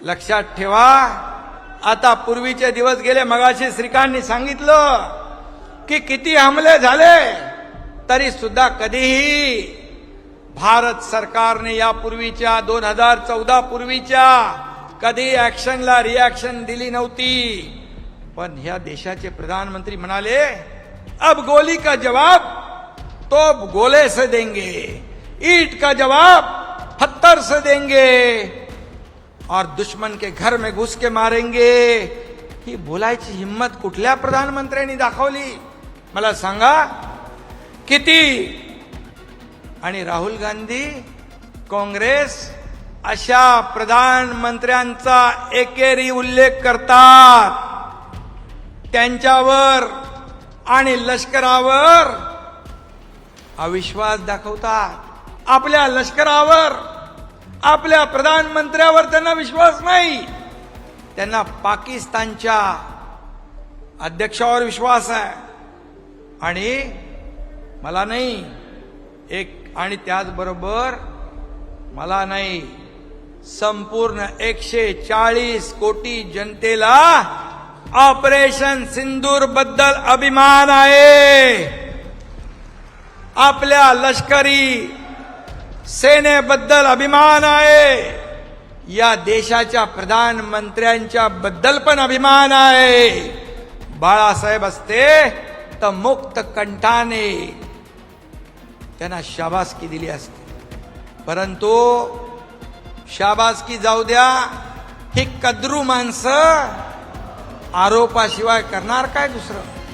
लक्षात ठेवा, आता पूर्वीचे दिवस गेले. मगाशी श्रीकांतनी सांगितलं की किती हमले झाले तरी सुद्धा कधीही भारत सरकारने यापूर्वीच्या 2014 पूर्वीच्या कधी ऍक्शनला रिएक्शन दिली नव्हती. पण ह्या देशाचे प्रधानमंत्री म्हणाले, अब गोली का जवाब तो गोले से देंगे, ईंट का जवाब पत्थर से देंगे और दुश्मन के घर में घुस के मारेंगे. ही बोलायची हिम्मत कुठल्या प्रधानमंत्र्यांनी दाखवली मला सांगा? किती? आणि राहुल गांधी, काँग्रेस अशा प्रधानमंत्र्यांचा एकेरी उल्लेख करतात, त्यांच्यावर आणि लष्करावर अविश्वास दाखवतात. आपल्या लष्करावर, आपल्या प्रधानमंत्र्यावर त्यांना विश्वास नाही. त्यांना पाकिस्तानच्या अध्यक्षावर विश्वास आहे. आणि मला नाही आणि त्याचबरोबर मला नाही, संपूर्ण 140 कोटी जनतेला ऑपरेशन सिंदूर बद्दल अभिमान आहे. आपल्या लष्करी सेनेबद्दल अभिमान आहे. या देशाच्या प्रधानमंत्र्यांच्या बद्दल पण अभिमान आहे. बाळासाहेब असते तर मुक्त कंठाने त्यांना शाबासकी दिली असते. परंतु शाबासकी जाऊ द्या, ही कद्रू माणसं आरोपाशिवाय करणार काय दुसरं?